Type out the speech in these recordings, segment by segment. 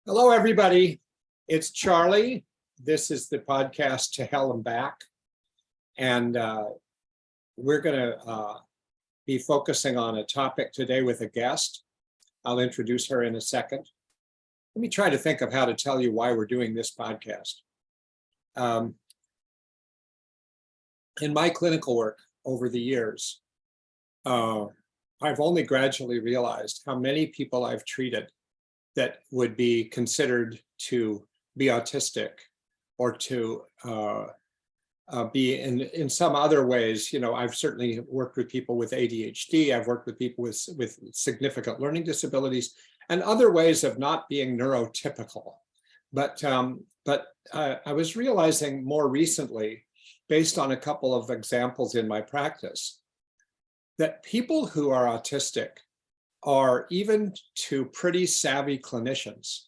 Hello, everybody. It's Charlie. This is the podcast To Hell and Back. And we're going to be focusing on a topic today with a guest. I'll introduce her in a second. Let me try to think of how to tell you why we're doing this podcast. In my clinical work over the years, I've only gradually realized how many people I've treated that would be considered to be autistic or to be in some other ways. You know, I've certainly worked with people with ADHD. I've worked with people with significant learning disabilities and other ways of not being neurotypical. But I was realizing more recently, based on a couple of examples in my practice, that people who are autistic are, even to pretty savvy clinicians,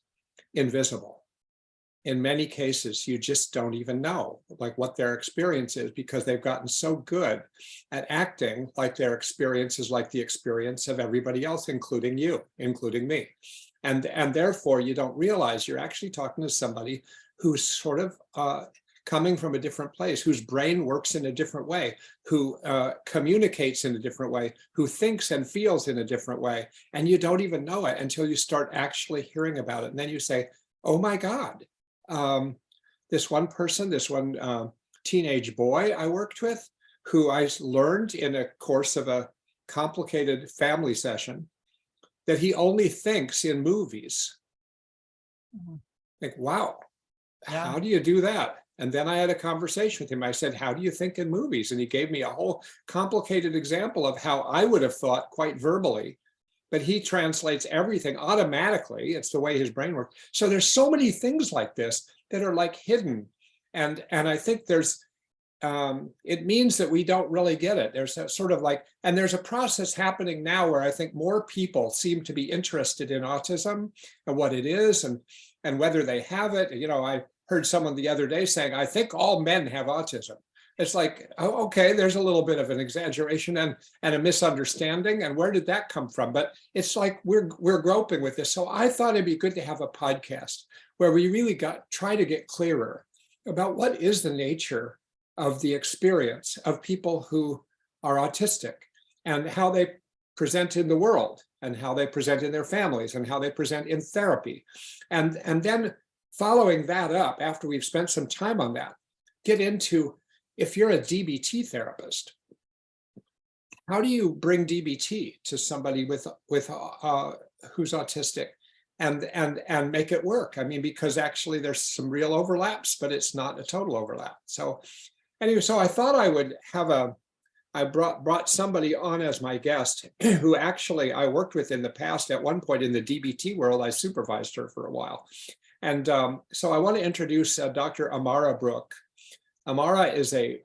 invisible. In many cases, you just don't even know like what their experience is because they've gotten so good at acting like their experience is like the experience of everybody else, including you, including me. And therefore, you don't realize you're actually talking to somebody who's sort of coming from a different place, whose brain works in a different way, who communicates in a different way, who thinks and feels in a different way. And you don't even know it until you start actually hearing about it. And then you say, oh my God, this one person, this one teenage boy I worked with, who I learned in a course of a complicated family session, that he only thinks in movies. Mm-hmm. Like, wow, yeah. How do you do that? And then I had a conversation with him. I said, how do you think in movies? And he gave me a whole complicated example of how I would have thought quite verbally, but he translates everything automatically. It's the way his brain works. So there's so many things like this that are like hidden. And I think there's, it means that we don't really get it. There's a sort of like, and there's a process happening now where I think more people seem to be interested in autism and what it is and whether they have it. You know, I heard someone the other day saying, I think all men have autism. It's like, oh, okay, there's a little bit of an exaggeration and a misunderstanding. And where did that come from? But it's like we're groping with this. So I thought it'd be good to have a podcast where we really try to get clearer about what is the nature of the experience of people who are autistic and how they present in the world and how they present in their families and how they present in therapy. And then following that up, after we've spent some time on that, get into, if you're a DBT therapist, how do you bring DBT to somebody with who's autistic and make it work? I mean, because actually there's some real overlaps, but it's not a total overlap. So anyway, so I thought I would have I brought somebody on as my guest who actually I worked with in the past. At one point in the DBT world, I supervised her for a while. And so I want to introduce Dr. Amara Brooke. Amara is a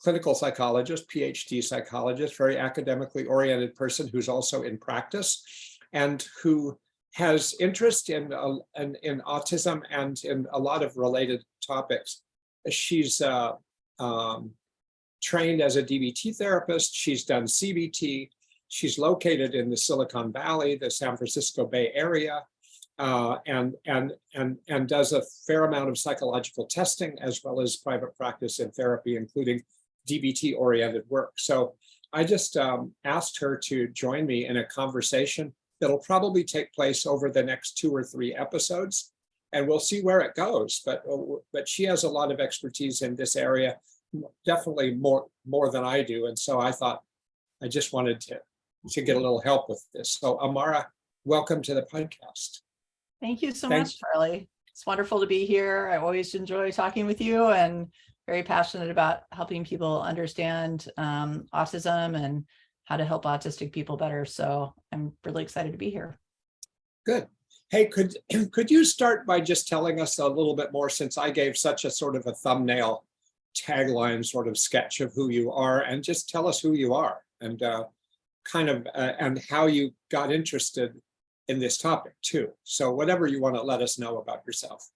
clinical psychologist, Ph.D. psychologist, very academically oriented person who's also in practice and who has interest in autism and in a lot of related topics. She's trained as a DBT therapist. She's done CBT. She's located in the Silicon Valley, the San Francisco Bay Area. And does a fair amount of psychological testing as well as private practice and therapy, including DBT-oriented work. So I just asked her to join me in a conversation that'll probably take place over the next 2 or 3 episodes, and we'll see where it goes. But she has a lot of expertise in this area, definitely more than I do. And so I thought I just wanted to get a little help with this. So Amara, welcome to the podcast. Thank you so much, Charlie. It's wonderful to be here. I always enjoy talking with you and very passionate about helping people understand autism and how to help autistic people better. So I'm really excited to be here. Good. Hey, could you start by just telling us a little bit more, since I gave such a sort of a thumbnail tagline sort of sketch of who you are, and just tell us who you are and and how you got interested in this topic too. So whatever you want to let us know about yourself.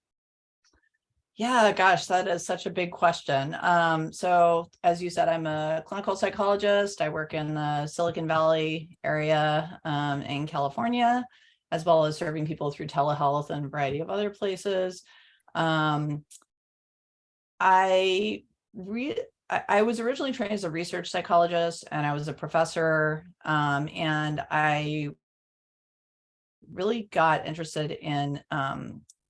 Yeah, gosh, that is such a big question. So as you said, I'm a clinical psychologist. I work in the Silicon Valley area in California. as well as serving people through telehealth and a variety of other places. I was originally trained as a research psychologist, and I was a professor, and I really got interested in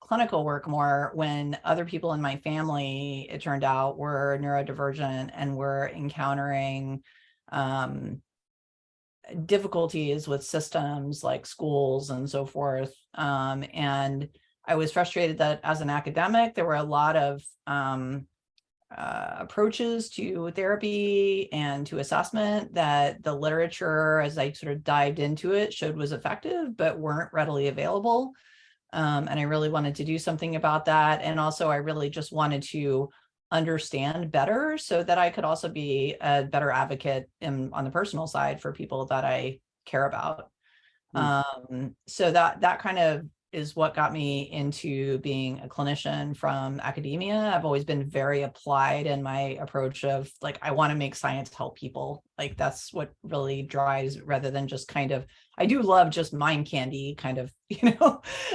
clinical work more when other people in my family, it turned out, were neurodivergent and were encountering difficulties with systems like schools and so forth. And I was frustrated that as an academic, there were a lot of approaches to therapy and to assessment that the literature, as I sort of dived into it, showed was effective, but weren't readily available. And I really wanted to do something about that. And also, I really just wanted to understand better so that I could also be a better advocate on the personal side for people that I care about. So that kind of is what got me into being a clinician from academia. I've always been very applied in my approach of like, I want to make science help people. Like that's what really drives, rather than just kind of, I do love just mind candy kind of,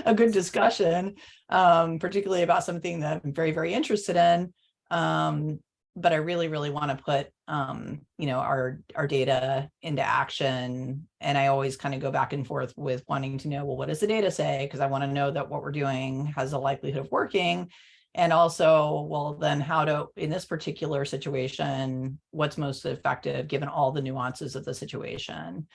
a good discussion, particularly about something that I'm very, very interested in. But I really, really want to put, our data into action. And I always kind of go back and forth with wanting to know, well, what does the data say? Because I want to know that what we're doing has a likelihood of working. And also, well, then how to, in this particular situation, what's most effective given all the nuances of the situation.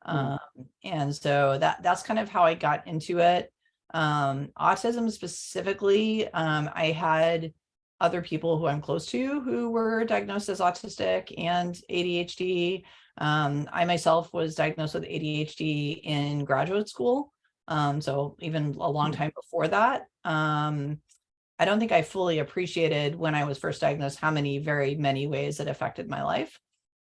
And so that's kind of how I got into it. Autism specifically, I had other people who I'm close to who were diagnosed as autistic and ADHD. I myself was diagnosed with ADHD in graduate school. So even a long time before that. I don't think I fully appreciated when I was first diagnosed how very many ways it affected my life.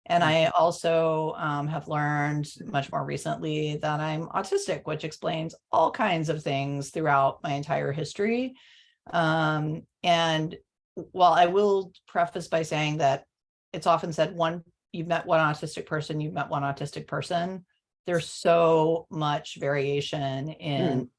And I also have learned much more recently that I'm autistic, which explains all kinds of things throughout my entire history. And while I will preface by saying that it's often said you've met one autistic person, you've met one autistic person, there's so much variation in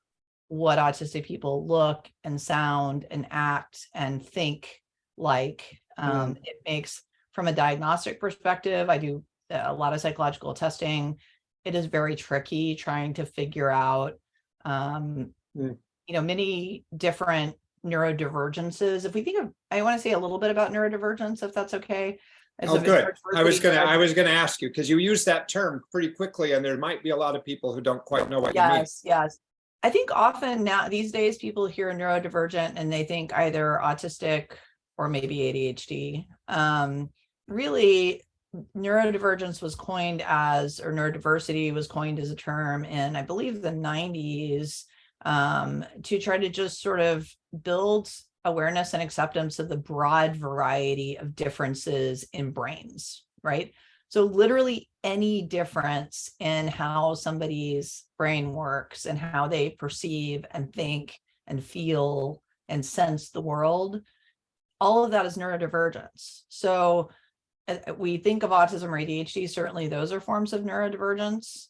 what autistic people look and sound and act and think like. It makes, from a diagnostic perspective, I do a lot of psychological testing. It is very tricky trying to figure out, many different neurodivergences. If we think of, I want to say a little bit about neurodivergence, if that's okay. Oh, good. I was gonna ask you, because you use that term pretty quickly, and there might be a lot of people who don't quite know what you mean. Yes. I think often now these days people hear neurodivergent and they think either autistic or maybe ADHD. Really, neurodivergence was coined as, or neurodiversity was coined as a term in, I believe, the 90s, to try to just sort of build awareness and acceptance of the broad variety of differences in brains, right? So literally any difference in how somebody's brain works and how they perceive and think and feel and sense the world, all of that is neurodivergence. So we think of autism or ADHD, certainly those are forms of neurodivergence.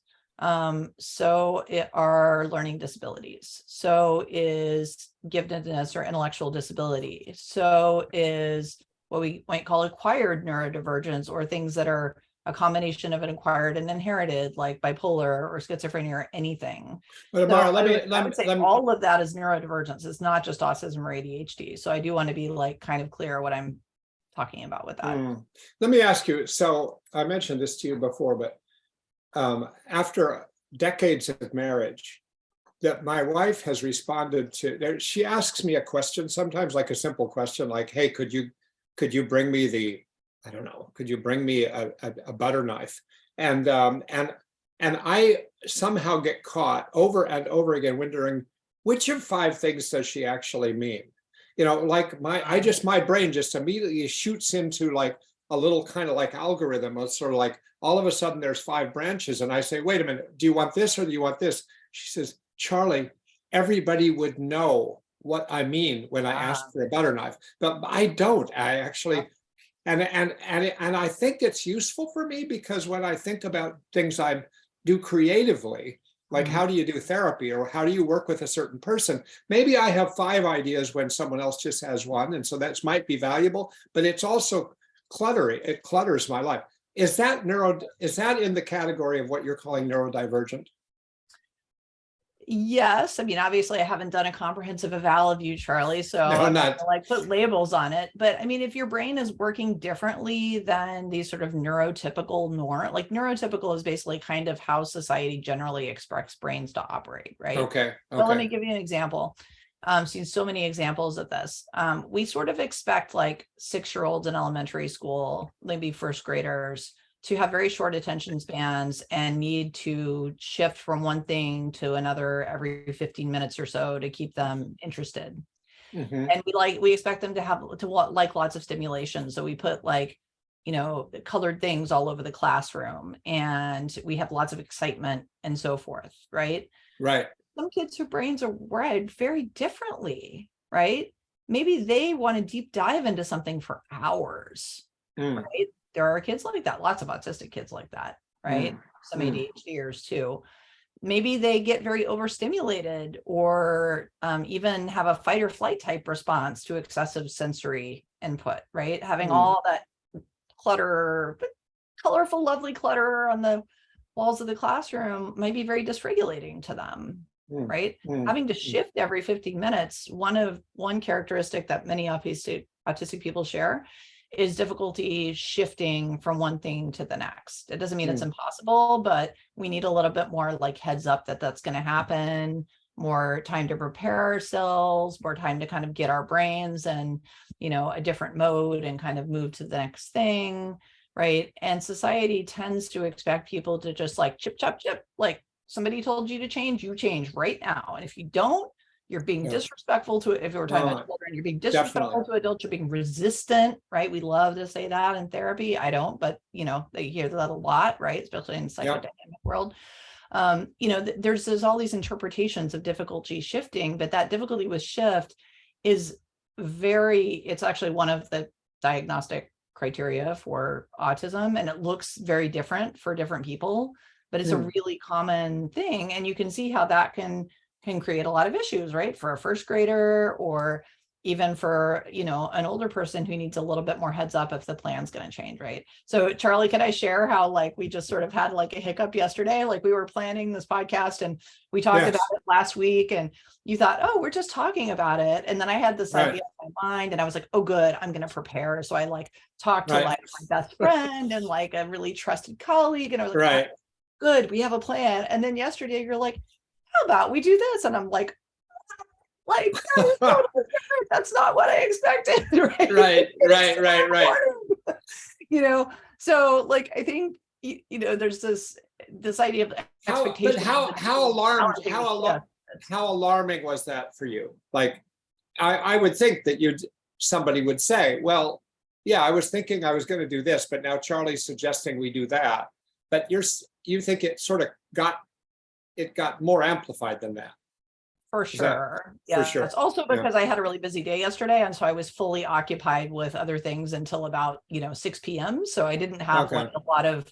So are learning disabilities. So is giftedness or intellectual disability. So is what we might call acquired neurodivergence, or things that are a combination of an acquired and inherited, like bipolar or schizophrenia or anything. But Amara, I would say all of that is neurodivergence. It's not just autism or ADHD. So I do want to be like kind of clear what I'm talking about with that. Let me ask you, so I mentioned this to you before, but after decades of marriage, that my wife has responded to, she asks me a question sometimes, like a simple question, like, hey, could you bring me could you bring me a butter knife? And I somehow get caught over and over again wondering, which of 5 things does she actually mean? Like my brain just immediately shoots into like a little kind of like algorithm. It's sort of like all of a sudden there's 5 branches, and I say, wait a minute, do you want this or do you want this? She says, Charlie, everybody would know what I mean when I ask for a butter knife, but I don't. I actually, and I think it's useful for me, because when I think about things I do creatively, Like, how do you do therapy, or how do you work with a certain person? Maybe I have 5 ideas when someone else just has 1. And so that might be valuable, but it's also cluttery. It clutters my life. Is that in the category of what you're calling neurodivergent? Yes. I mean, obviously I haven't done a comprehensive eval of you, Charlie, so No, I'm not. gonna, like, put labels on it. But I mean, if your brain is working differently than these sort of neurotypical norm, like neurotypical is basically kind of how society generally expects brains to operate, right? Okay. So let me Okay. give you an example. Seen so many examples of this. We sort of expect like 6-year-olds in elementary school, maybe first graders, to have very short attention spans and need to shift from one thing to another every 15 minutes or so to keep them interested. Mhm. And we expect them to like lots of stimulation. So we put, like, colored things all over the classroom, and we have lots of excitement and so forth, right? Right. Some kids whose brains are wired very differently, right? Maybe they want to deep dive into something for hours, Mm, right? There are kids like that, lots of autistic kids like that, right? mm, Some mm. ADHDers too. Maybe they get very overstimulated, or even have a fight or flight type response to excessive sensory input, right? Having all that clutter, colorful, lovely clutter on the walls of the classroom might be very dysregulating to them, Mm, right? mm, Having to mm. shift every 15 minutes, one characteristic that many autistic people share is difficulty shifting from one thing to the next. It doesn't mean it's impossible, but we need a little bit more like heads up that that's going to happen, more time to prepare ourselves, more time to kind of get our brains and, a different mode and kind of move to the next thing, right? And society tends to expect people to just like chip, chop, chip, like somebody told you to change, you change right now. And if you don't, you're being Yeah. disrespectful to it. If we're talking about children, you're being disrespectful to adults, you're being resistant, right? We love to say that in therapy. I don't, but they hear that a lot, right? Especially in the psychodynamic world. There's all these interpretations of difficulty shifting, but that difficulty with shift is it's actually one of the diagnostic criteria for autism, and it looks very different for different people, but it's a really common thing. And you can see how that can create a lot of issues, right? For a first grader, or even for, an older person who needs a little bit more heads up if the plan's going to change, right? So Charlie, can I share how, like, we just sort of had like a hiccup yesterday? Like, we were planning this podcast and we talked about it last week, and you thought, oh, we're just talking about it. And then I had this idea in my mind, and I was like, oh, good, I'm going to prepare. So I like talked to like my best friend and like a really trusted colleague. And I was like, oh, good, we have a plan. And then yesterday you're like, how about we do this? And I'm like, that's not what I expected. Right. So like, I think, there's this idea of expectation. How alarming was that for you? Like, I would think that somebody would say, well, yeah, I was thinking I was going to do this, but now Charlie's suggesting we do that. But you think it sort of got more amplified than that. For sure. It's also because I had a really busy day yesterday. And so I was fully occupied with other things until about, 6 p.m. So I didn't have like a lot of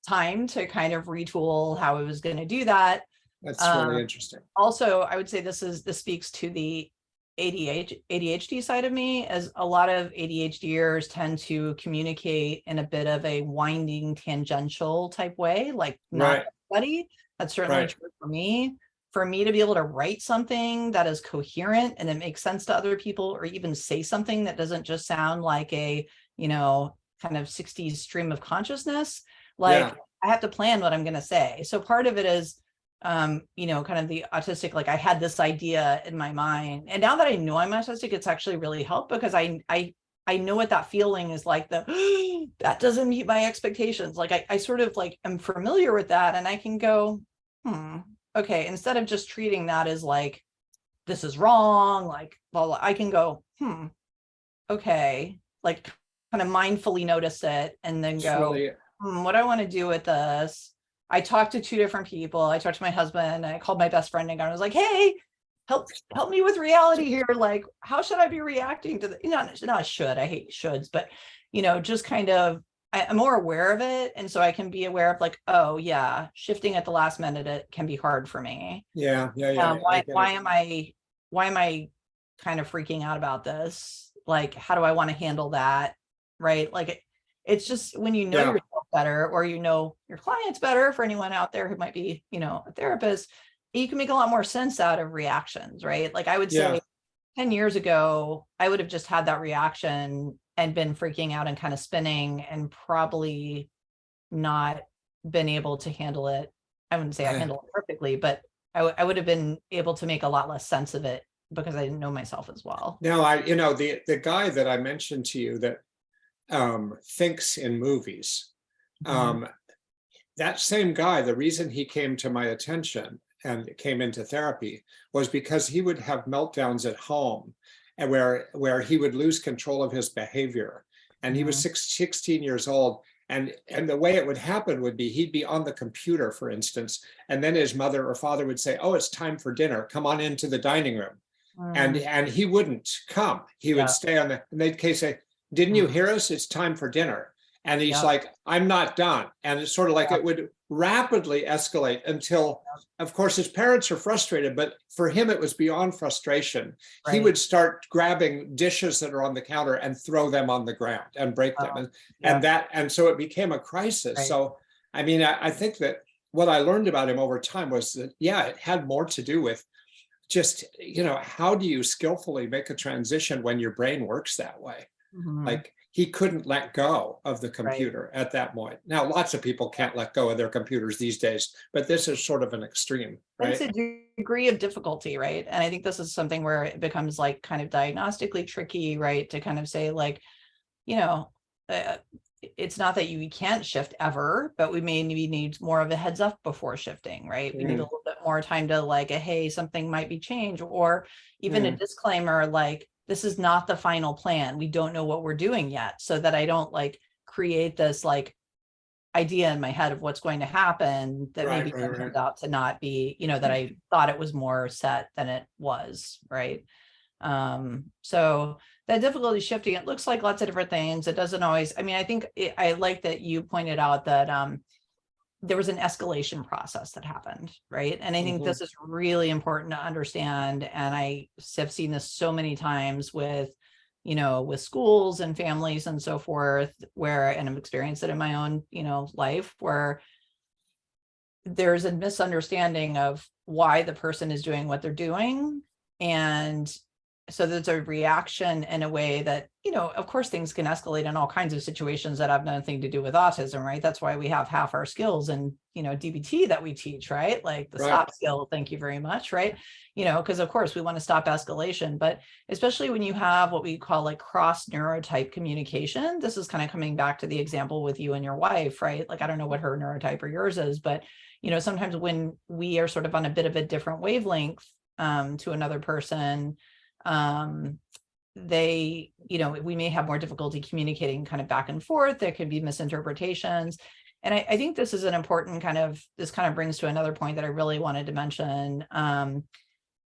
time to kind of retool how I was going to do that. That's really interesting. Also, I would say this speaks to the ADHD side of me, as a lot of ADHDers tend to communicate in a bit of a winding tangential type way, like not everybody. That's certainly true for me. For me to be able to write something that is coherent and it makes sense to other people, or even say something that doesn't just sound like a, kind of 60s stream of consciousness, like I have to plan what I'm going to say. So part of it is, kind of the autistic, like I had this idea in my mind, and now that I know I'm autistic, it's actually really helped, because I know what that feeling is like, that doesn't meet my expectations. Like I sort of like am familiar with that, and I can go, okay, instead of just treating that as like, this is wrong, like, well, I can go, okay, like kind of mindfully notice it, and then go, what do I want to do with this? I talked to 2 different people. I talked to my husband, I called my best friend, and I was like, hey, help me with reality here. Like, how should I be reacting to the, not should, I hate shoulds, but, just kind of I'm more aware of it. And so I can be aware of like, oh yeah, shifting at the last minute, it can be hard for me. Yeah. Why am I kind of freaking out about this? Like, how do I want to handle that? Right. Like it's just when you know Yeah. yourself better, or you know your clients better, for anyone out there who might be, a therapist, you can make a lot more sense out of reactions, right? Like I would Yeah. say 10 years ago, I would have just had that reaction and been freaking out and kind of spinning and probably not been able to handle it. I wouldn't say I handled it perfectly, but I would have been able to make a lot less sense of it because I didn't know myself as well. Now, the guy that I mentioned to you that thinks in movies, that same guy, the reason he came to my attention and came into therapy was because he would have meltdowns at home, and where he would lose control of his behavior. And he was 16 years old. And the way it would happen would be he'd be on the computer, for instance, and then his mother or father would say, "Oh, it's time for dinner. Come on into the dining room." And he wouldn't come. He would stay on and they'd say, "Didn't you hear us? It's time for dinner." And he's like, "I'm not done." And it's sort of like it would rapidly escalate until, of course, his parents are frustrated, but for him, it was beyond frustration. He would start grabbing dishes that are on the counter and throw them on the ground and break them. And so it became a crisis. So, I mean, I think that what I learned about him over time was that, it had more to do with just, how do you skillfully make a transition when your brain works that way? Like, he couldn't let go of the computer at that point. Now, lots of people can't let go of their computers these days, but this is sort of an extreme, right? It's a degree of difficulty, right? And I think this is something where it becomes like kind of diagnostically tricky, right? To kind of say like, it's not that you can't shift ever, but we may need more of a heads up before shifting, right? We need a little bit more time to like, hey, something might be changed, or even a disclaimer like, this is not the final plan. We don't know what we're doing yet, so that I don't like create this like idea in my head of what's going to happen that maybe turns out to not be, that I thought it was more set than it was, right? So that difficulty shifting, it looks like lots of different things. It doesn't always, I mean, I think I like that you pointed out that there was an escalation process that happened, right? And I think this is really important to understand. And I have seen this so many times with, with schools and families and so forth, and I've experienced it in my own, life, where there's a misunderstanding of why the person is doing what they're doing. And so there's a reaction in a way that, of course, things can escalate in all kinds of situations that have nothing to do with autism, right? That's why we have half our skills in, DBT that we teach, right? Like the stop skill, thank you very much, right? Because of course we want to stop escalation, but especially when you have what we call like cross neurotype communication, this is kind of coming back to the example with you and your wife, right? Like, I don't know what her neurotype or yours is, but, sometimes when we are sort of on a bit of a different wavelength to another person, we may have more difficulty communicating kind of back and forth. There could be misinterpretations. And I think this is an important this kind of brings to another point that I really wanted to mention,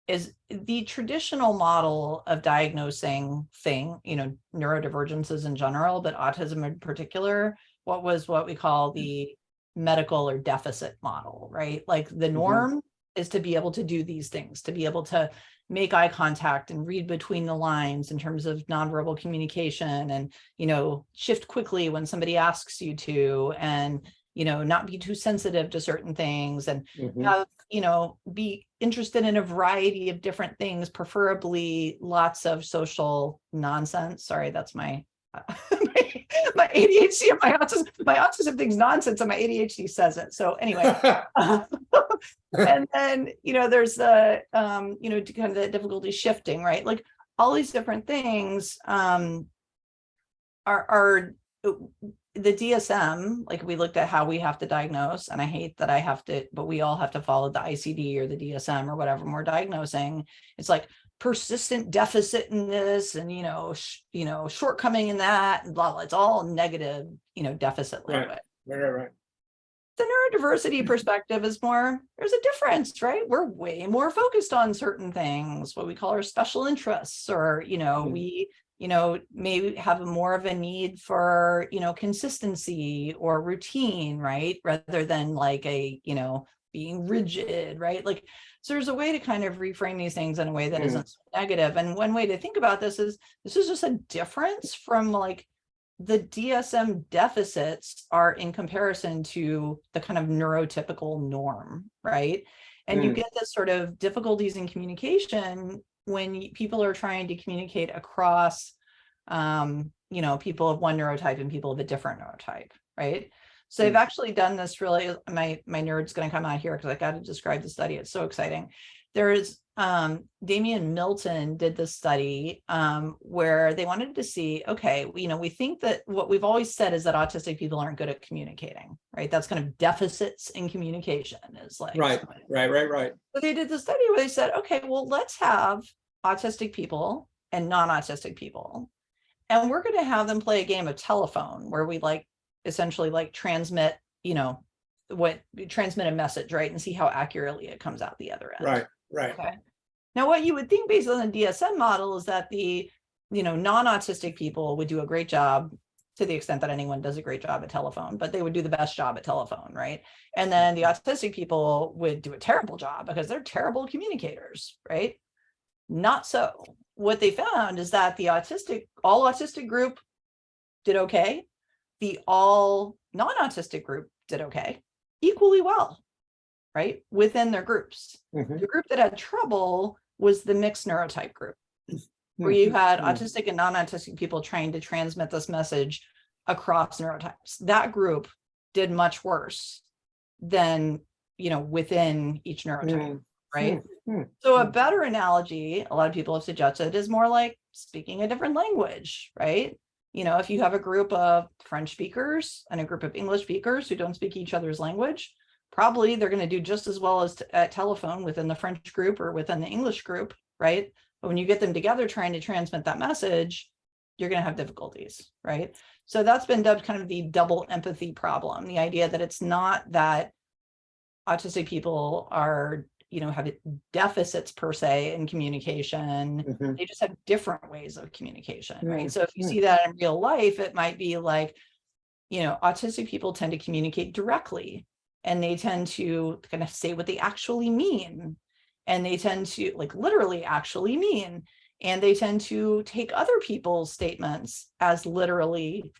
is the traditional model of diagnosing neurodivergences in general, but autism in particular, what we call the medical or deficit model, right? Like the norm is to be able to do these things, to be able to make eye contact and read between the lines in terms of nonverbal communication, and, shift quickly when somebody asks you to, and, not be too sensitive to certain things, and have, be interested in a variety of different things, preferably lots of social nonsense. Sorry, that's my my ADHD and my autism thinks nonsense and my ADHD says it. So anyway, and then, there's the, kind of the difficulty shifting, right? Like all these different things are the DSM, like we looked at how we have to diagnose, and I hate that I have to, but we all have to follow the ICD or the DSM or whatever we're diagnosing. It's like persistent deficit in this, and shortcoming in that, and blah blah. It's all negative, deficit language. Right. The neurodiversity perspective is more, there's a difference, right? We're way more focused on certain things, what we call our special interests, or we maybe have more of a need for, consistency or routine, right? Rather than like being rigid, right? Like, so there's a way to kind of reframe these things in a way that isn't negative. And one way to think about this is just a difference from like the DSM deficits are in comparison to the kind of neurotypical norm, right? And you get this sort of difficulties in communication when people are trying to communicate across, people of one neurotype and people of a different neurotype, right? So they've actually done this really, my nerd's going to come out here because I got to describe the study. It's so exciting. There's Damian Milton did this study where they wanted to see, okay, we think that what we've always said is that autistic people aren't good at communicating, right? That's kind of deficits in communication is like. Right. So they did the study where they said, okay, well, let's have autistic people and non-autistic people. And we're going to have them play a game of telephone where we essentially transmit, transmit a message, right? And see how accurately it comes out the other end. Right. Okay. Now, what you would think based on the DSM model is that the, non-autistic people would do a great job to the extent that anyone does a great job at telephone, but they would do the best job at telephone, right? And then the autistic people would do a terrible job because they're terrible communicators, right? Not so. What they found is that the all autistic group did okay. The all non-autistic group did okay, equally well, right? Within their groups. The group that had trouble was the mixed neurotype group, where you had autistic and non-autistic people trying to transmit this message across neurotypes. That group did much worse than, within each neurotype, right? So a better analogy, a lot of people have suggested, is more like speaking a different language, right? If you have a group of French speakers and a group of English speakers who don't speak each other's language, probably they're going to do just as well as at telephone within the French group or within the English group, right? But when you get them together trying to transmit that message, you're going to have difficulties, right? So that's been dubbed kind of the double empathy problem, the idea that it's not that autistic people are, have deficits per se in communication. They just have different ways of communication, right? So if you see that in real life, it might be like, autistic people tend to communicate directly, and they tend to kind of say what they actually mean. And they tend to literally actually mean, and they tend to take other people's statements as literally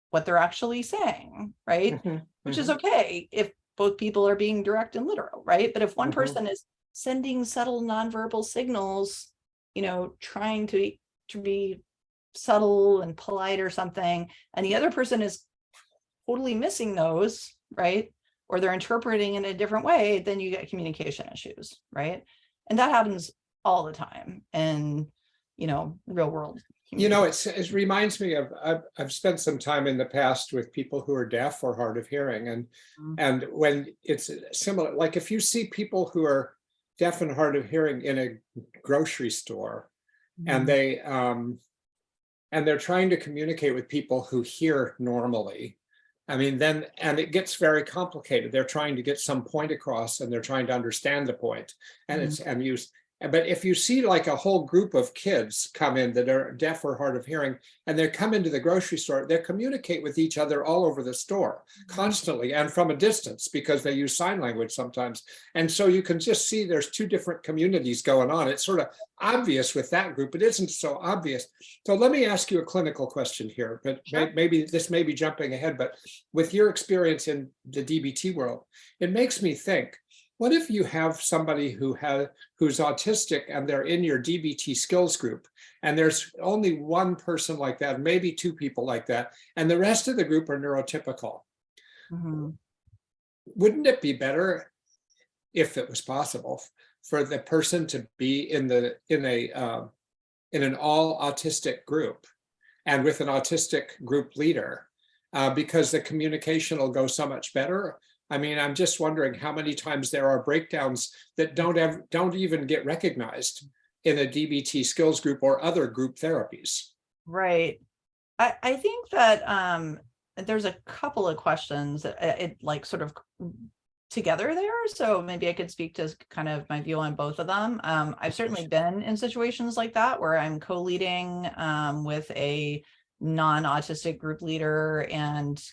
what they're actually saying, right? Which is okay if both people are being direct and literal, right? But if one person is sending subtle nonverbal signals, trying to be subtle and polite or something, and the other person is totally missing those, right? Or they're interpreting in a different way, then you get communication issues, right? And that happens all the time in, real world. It reminds me of, I've spent some time in the past with people who are deaf or hard of hearing. And when it's similar, like if you see people who are deaf and hard of hearing in a grocery store, and they're trying to communicate with people who hear normally, and it gets very complicated. They're trying to get some point across, and they're trying to understand the point, but if you see like a whole group of kids come in that are deaf or hard of hearing, and they come into the grocery store, they communicate with each other all over the store constantly and from a distance because they use sign language sometimes. And so you can just see there's two different communities going on. It's sort of obvious with that group, but it isn't so obvious. So let me ask you a clinical question here, but maybe this may be jumping ahead, but with your experience in the DBT world, it makes me think, what if you have somebody who's autistic and they're in your DBT skills group, and there's only one person like that, maybe two people like that, and the rest of the group are neurotypical? Wouldn't it be better, if it was possible, for the person to be in an all autistic group and with an autistic group leader, because the communication will go so much better? I'm just wondering how many times there are breakdowns that don't even get recognized in a DBT skills group or other group therapies. Right. I think that there's a couple of questions that it sort of together there. So maybe I could speak to kind of my view on both of them. I've certainly been in situations like that where I'm co-leading with a non-autistic group leader and,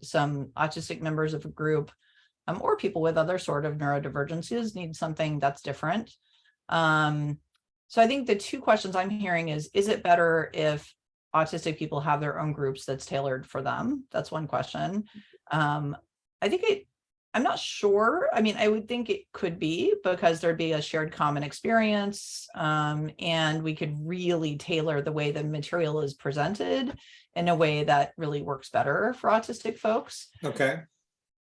some autistic members of a group or people with other sort of neurodivergences need something that's different. So I think the two questions I'm hearing is it better if autistic people have their own groups that's tailored for them? That's one question. I'm not sure. I mean, I would think it could be because there'd be a shared common experience, and we could really tailor the way the material is presented in a way that really works better for autistic folks. Okay.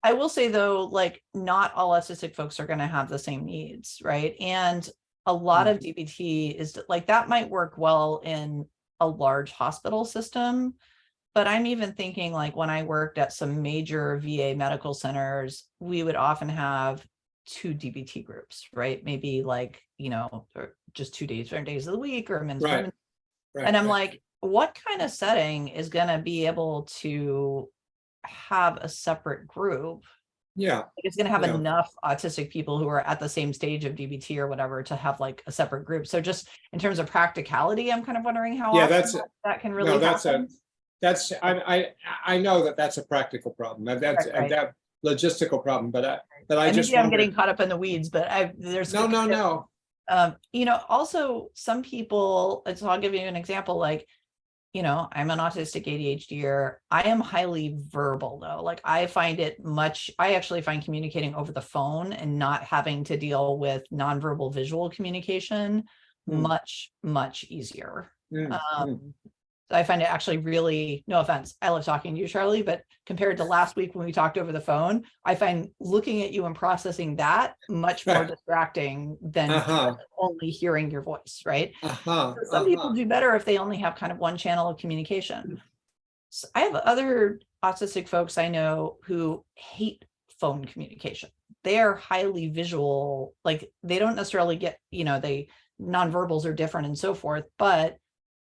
I will say though, like not all autistic folks are going to have the same needs, right? And a lot of DBT is like that might work well in a large hospital system. But I'm even thinking like when I worked at some major VA medical centers, we would often have 2 DBT groups, right? Maybe like, or just 2 days, different days of the week or men's women. Right. And I'm like, what kind of setting is going to be able to have a separate group? Yeah. It's going to have enough autistic people who are at the same stage of DBT or whatever to have like a separate group. So just in terms of practicality, I'm kind of wondering how often that can really happen. I know that's a practical problem. That's that logistical problem, but I just maybe I'm getting caught up in the weeds, but there's no. Also some people, so I'll give you an example, like, I'm an autistic ADHDer. I am highly verbal though. Like I actually find communicating over the phone and not having to deal with nonverbal visual communication much, much easier. I find it actually really, no offense, I love talking to you, Charlie, but compared to last week when we talked over the phone, I find looking at you and processing that much more distracting than only hearing your voice, right? Some people do better if they only have kind of one channel of communication. So I have other autistic folks I know who hate phone communication. They are highly visual, like they don't necessarily get, nonverbals are different and so forth, but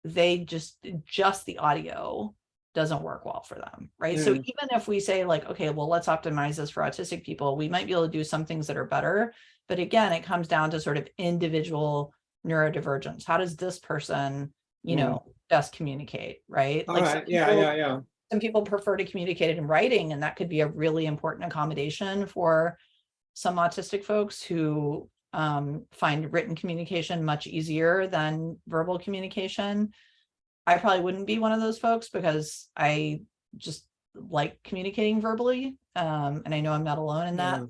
they just the audio doesn't work well for them, right? So even if we say like, okay, well, let's optimize this for autistic people, we might be able to do some things that are better. But again, it comes down to sort of individual neurodivergence. How does this person, best communicate, right? Some people prefer to communicate in writing, and that could be a really important accommodation for some autistic folks who find written communication much easier than verbal communication. I probably wouldn't be one of those folks because I just like communicating verbally. And I know I'm not alone in that. So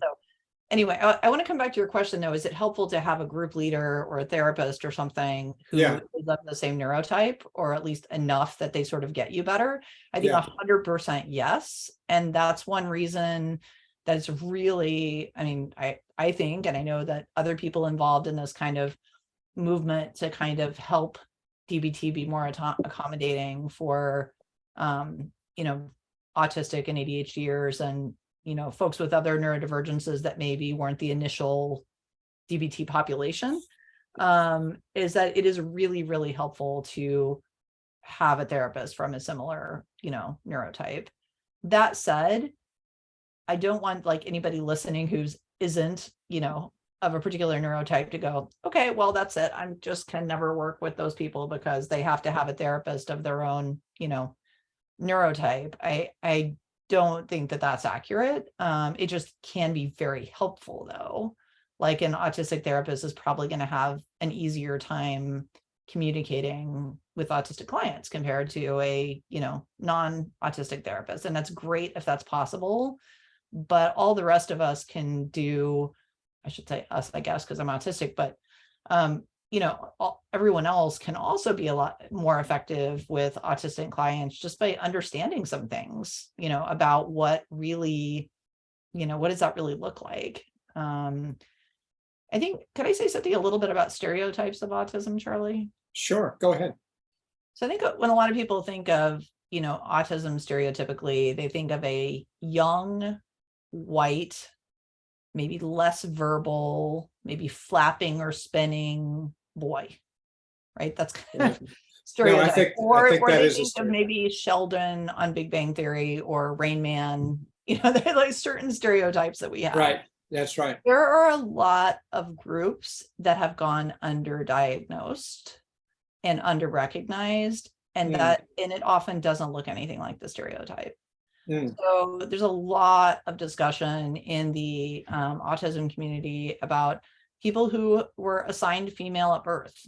anyway, I want to come back to your question though. Is it helpful to have a group leader or a therapist or something who is of the same neurotype, or at least enough that they sort of get you better? I think 100% yes. And that's one reason that it's really, I think, and I know that other people involved in this kind of movement to kind of help DBT be more accommodating for, autistic and ADHDers and, folks with other neurodivergences that maybe weren't the initial DBT population, is that it is really, really helpful to have a therapist from a similar, neurotype. That said, I don't want like anybody listening who's isn't, of a particular neurotype to go, okay, well, that's it. I just can never work with those people because they have to have a therapist of their own, neurotype. I don't think that that's accurate. It just can be very helpful though. Like an autistic therapist is probably going to have an easier time communicating with autistic clients compared to a, non-autistic therapist. And that's great if that's possible. But all the rest of us can do, I should say us, I guess, because I'm autistic, but, everyone else can also be a lot more effective with autistic clients just by understanding some things, about what really, what does that really look like? I think, could I say something a little bit about stereotypes of autism, Charlie? Sure, go ahead. So I think when a lot of people think of, autism stereotypically, they think of a young, white, maybe less verbal, maybe flapping or spinning boy, right? That's kind of stereotype. Or they think of maybe Sheldon on Big Bang Theory or Rain Man. They're like certain stereotypes that we have. Right. That's right. There are a lot of groups that have gone underdiagnosed and underrecognized, and it often doesn't look anything like the stereotype. So there's a lot of discussion in the autism community about people who were assigned female at birth,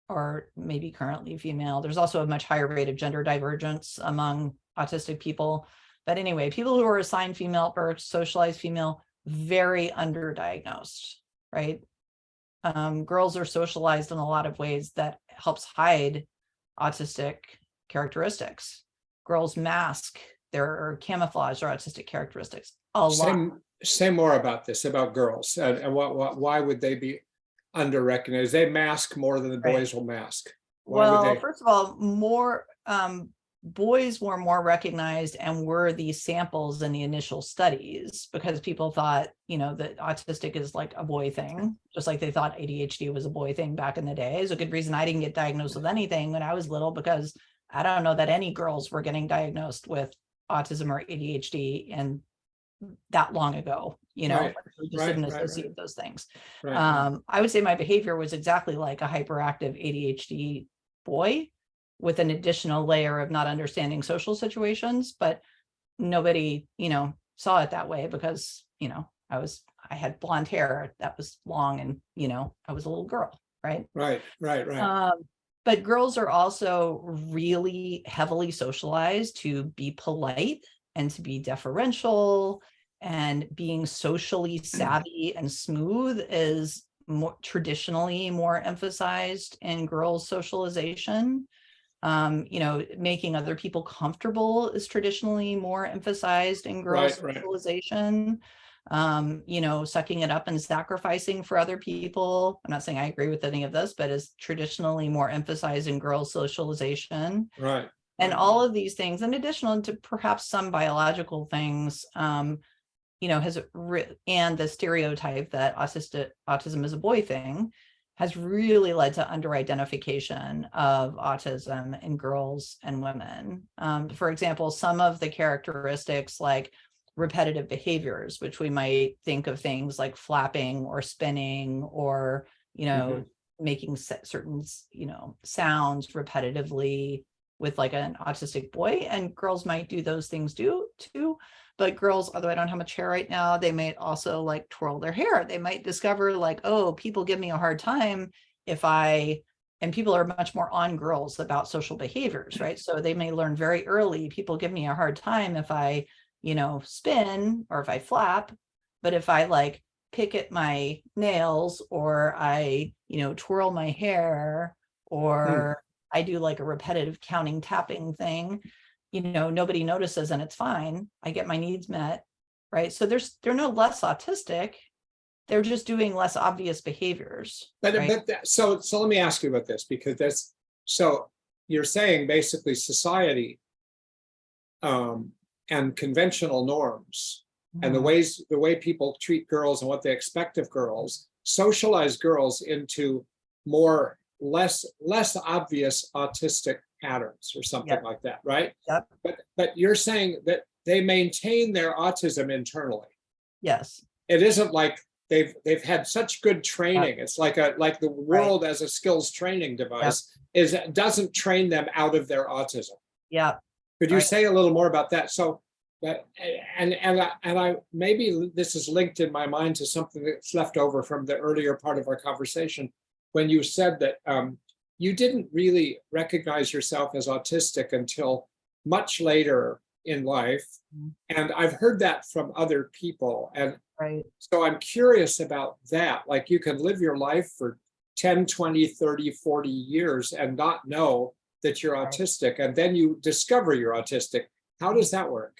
or maybe currently female. There's also a much higher rate of gender divergence among autistic people. But anyway, people who are assigned female at birth, socialized female, very underdiagnosed, right? Girls are socialized in a lot of ways that helps hide autistic characteristics. Girls mask their camouflage or autistic characteristics a lot. Say more about this, about girls, and why would they be under-recognized? They mask more than the boys will mask. Well, first of all, more boys were more recognized and were the samples in the initial studies, because people thought, that autistic is like a boy thing, just like they thought ADHD was a boy thing back in the day. It's a good reason I didn't get diagnosed with anything when I was little, because I don't know that any girls were getting diagnosed with autism or ADHD and that long ago, we just didn't associate those things. I would say my behavior was exactly like a hyperactive ADHD boy, with an additional layer of not understanding social situations, but nobody, saw it that way because, I had blonde hair that was long and, I was a little girl, right? Right. But girls are also really heavily socialized to be polite and to be deferential, and being socially savvy and smooth is traditionally more emphasized in girls' socialization. Making other people comfortable is traditionally more emphasized in girls' socialization. Sucking it up and sacrificing for other people. I'm not saying I agree with any of this, but is traditionally more emphasized in girls' socialization. Right. And all of these things, in addition to perhaps some biological things, and the stereotype that autism is a boy thing, has really led to under-identification of autism in girls and women. For example, some of the characteristics like repetitive behaviors, which we might think of things like flapping or spinning or, making certain, sounds repetitively with like an autistic boy, and girls might do those things too. But girls, although I don't have much hair right now, they might also like twirl their hair. They might discover like, oh, people give me a hard time and people are much more on girls about social behaviors, right? So they may learn very early, people give me a hard time if I, spin or if I flap, but if I like pick at my nails or I, twirl my hair or I do like a repetitive counting tapping thing, nobody notices and it's fine. I get my needs met, right? So they're no less autistic. They're just doing less obvious behaviors. So let me ask you about this, because so you're saying basically society and conventional norms and the way people treat girls and what they expect of girls socialize girls into less obvious autistic patterns or something like that, right? Yep. But you're saying that they maintain their autism internally. Yes. It isn't like they've had such good training. It's like the world as a skills training device doesn't train them out of their autism. Yeah. Could you say a little more about that? So that I maybe this is linked in my mind to something that's left over from the earlier part of our conversation when you said that you didn't really recognize yourself as autistic until much later in life. And I've heard that from other people. And so I'm curious about that. Like you can live your life for 10, 20, 30, 40 years and not know that you're autistic. And then you discover you're autistic. How does that work?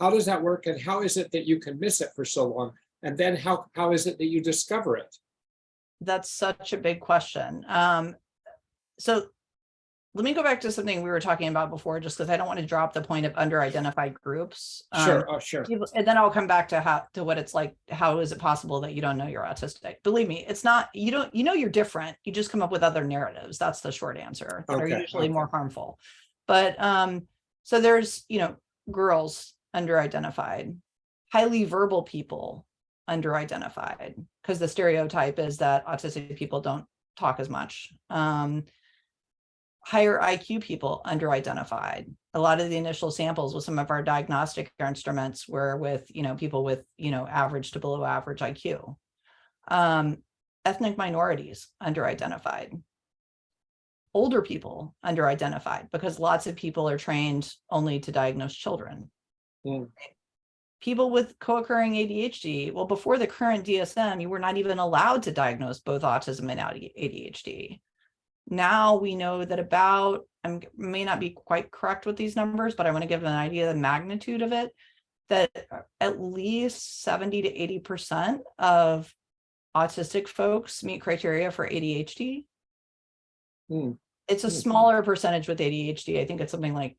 How does that work? And how is it that you can miss it for so long? And then how is it that you discover it? That's such a big question. So let me go back to something we were talking about before, just because I don't want to drop the point of under-identified groups. Sure. And then I'll come back to what it's like. How is it possible that you don't know you're autistic? Believe me, it's not, you're different. You just come up with other narratives. That's the short answer that are usually more harmful. But so there's, girls under-identified. highly verbal people underidentified, because the stereotype is that autistic people don't talk as much. Higher IQ people underidentified. A lot of the initial samples with some of our diagnostic instruments were with, people with, average to below average IQ. Ethnic minorities underidentified. Older people underidentified, because lots of people are trained only to diagnose children. Mm. People with co-occurring ADHD, well, before the current DSM, you were not even allowed to diagnose both autism and ADHD. Now we know that about, I may not be quite correct with these numbers, but I want to give an idea of the magnitude of it, that at least 70 to 80% of autistic folks meet criteria for ADHD. It's a smaller percentage with ADHD. I think it's something like,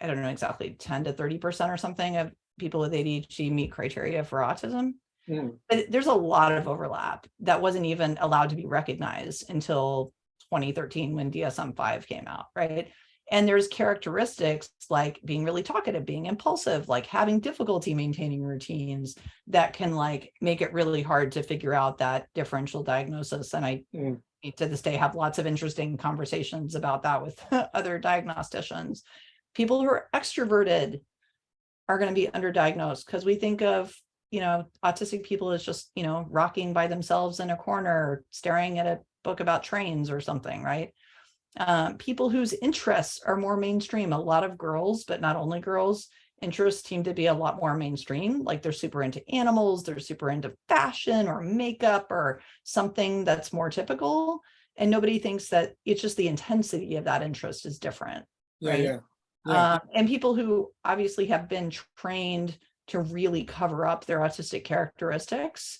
I don't know exactly, 10 to 30% or something of people with ADHD meet criteria for autism. But there's a lot of overlap that wasn't even allowed to be recognized until 2013 when DSM-5 came out, right? And there's characteristics like being really talkative, being impulsive, like having difficulty maintaining routines that can like make it really hard to figure out that differential diagnosis. And I to this day have lots of interesting conversations about that with other diagnosticians. People who are extroverted are going to be underdiagnosed, because we think of, autistic people as just, rocking by themselves in a corner, staring at a book about trains or something, right? People whose interests are more mainstream, a lot of girls, but not only girls, interests seem to be a lot more mainstream. Like they're super into animals, they're super into fashion or makeup or something that's more typical. And nobody thinks that it's just the intensity of that interest is different. Right. And people who obviously have been trained to really cover up their autistic characteristics,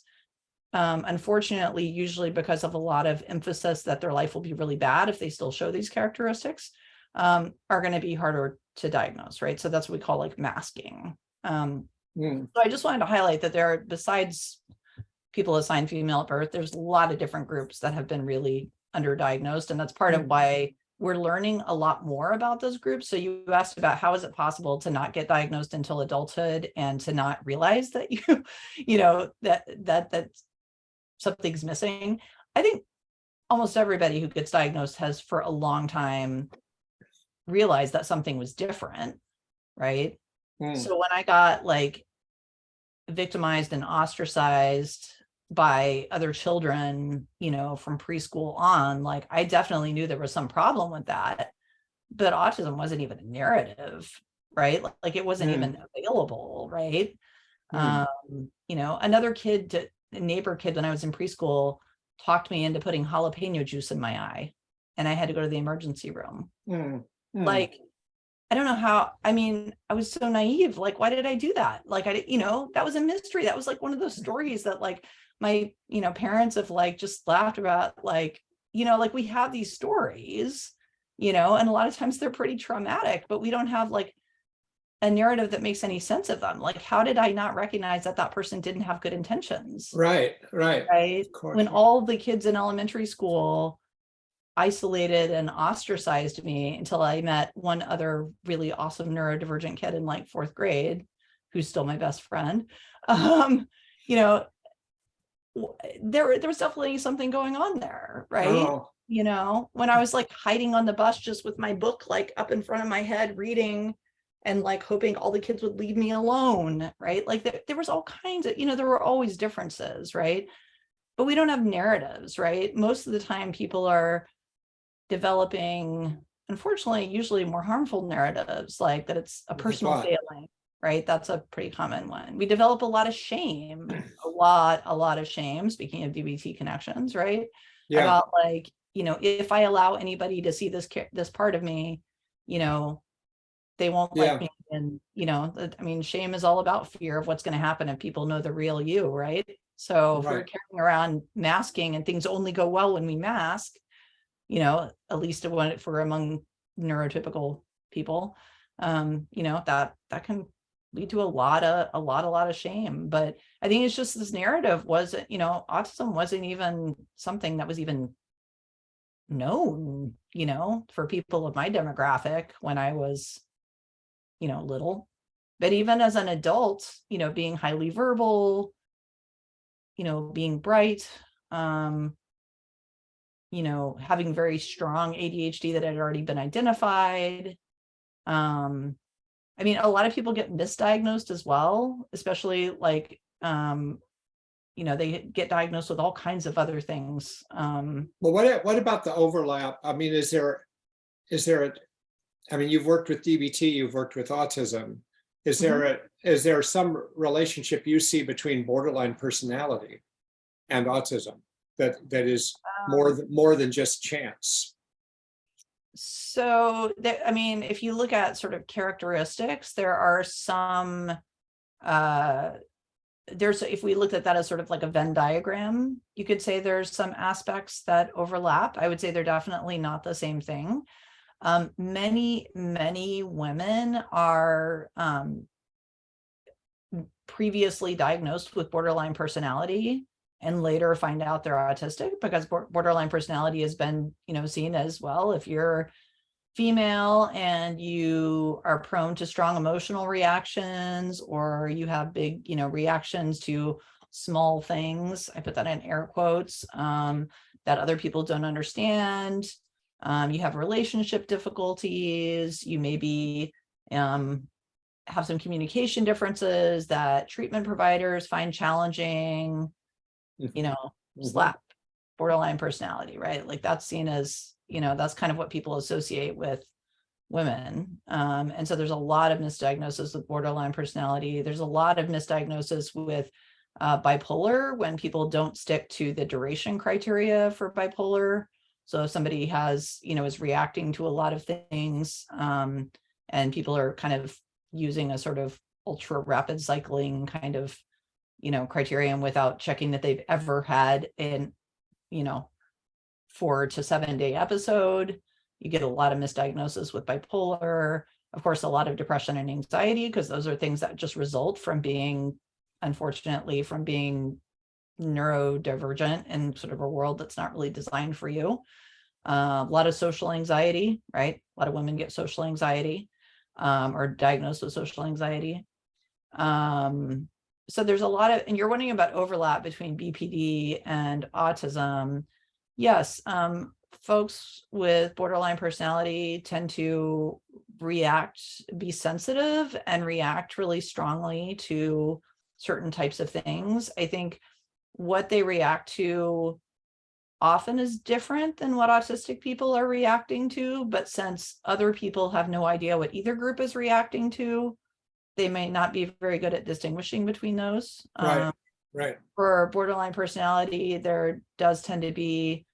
unfortunately, usually because of a lot of emphasis that their life will be really bad if they still show these characteristics, are going to be harder to diagnose, right? So that's what we call like masking. So I just wanted to highlight that there are, besides people assigned female at birth, there's a lot of different groups that have been really underdiagnosed, and that's part of why we're learning a lot more about those groups. So you asked about how is it possible to not get diagnosed until adulthood and to not realize that that something's missing. I think almost everybody who gets diagnosed has for a long time realized that something was different, right? So when I got like victimized and ostracized by other children, from preschool on, like I definitely knew there was some problem with that, but autism wasn't even a narrative, right? Like it wasn't even available, right? Another kid, a neighbor kid, when I was in preschool, talked me into putting jalapeno juice in my eye, and I had to go to the emergency room. Like, I don't know how, I was so naive. Like, why did I do that? Like, that was a mystery. That was like one of those stories that like my, parents have like just laughed about, like, like we have these stories, and a lot of times they're pretty traumatic, but we don't have like a narrative that makes any sense of them. Like, how did I not recognize that that person didn't have good intentions? Right. When all the kids in elementary school isolated and ostracized me until I met one other really awesome neurodivergent kid in like 4th grade, who's still my best friend. There was definitely something going on there, right? When I was like hiding on the bus just with my book like up in front of my head reading and like hoping all the kids would leave me alone, right? Like there was all kinds of, there were always differences, right? But we don't have narratives, right? Most of the time people are developing, unfortunately, usually more harmful narratives, like that it's a personal failing, right? That's a pretty common one. We develop a lot of shame, a lot of shame, speaking of DBT connections, right? About like, if I allow anybody to see this part of me, they won't like me. And, shame is all about fear of what's going to happen if people know the real you, right? So if we're carrying around masking and things only go well when we mask, at least if we're among neurotypical people, that can lead to a lot of shame. But I think it's just this narrative wasn't, autism wasn't even something that was even known, for people of my demographic when I was, little. But even as an adult, being highly verbal, being bright, having very strong ADHD that had already been identified. I mean, a lot of people get misdiagnosed as well, especially like, they get diagnosed with all kinds of other things. Well, what about the overlap? I mean, is there I mean, you've worked with DBT, you've worked with autism. Is there some relationship you see between borderline personality and autism that is more than just chance? So I mean, if you look at sort of characteristics, there are some, if we looked at that as sort of like a Venn diagram, you could say there's some aspects that overlap. I would say they're definitely not the same thing. Many women are previously diagnosed with borderline personality and later find out they're autistic, because borderline personality has been, seen as, well, if you're female and you are prone to strong emotional reactions, or you have big, reactions to small things, I put that in air quotes, that other people don't understand. You have relationship difficulties, you maybe have some communication differences that treatment providers find challenging, slap borderline personality, right? Like that's seen as, that's kind of what people associate with women. And so there's a lot of misdiagnosis with borderline personality. There's a lot of misdiagnosis with bipolar, when people don't stick to the duration criteria for bipolar. So if somebody has, is reacting to a lot of things, and people are kind of using a sort of ultra rapid cycling kind of, criterion without checking that they've ever had an, 4 to 7 day episode, you get a lot of misdiagnosis with bipolar. Of course, a lot of depression and anxiety, because those are things that just result from being, unfortunately, from being neurodivergent in sort of a world that's not really designed for you. A lot of social anxiety, right? A lot of women get social anxiety, or diagnosed with social anxiety. So there's a lot of, and you're wondering about overlap between BPD and autism. Yes, folks with borderline personality tend to be sensitive and react really strongly to certain types of things. I think what they react to often is different than what autistic people are reacting to, but since other people have no idea what either group is reacting to, they may not be very good at distinguishing between those. Right. For borderline personality, there does tend to be,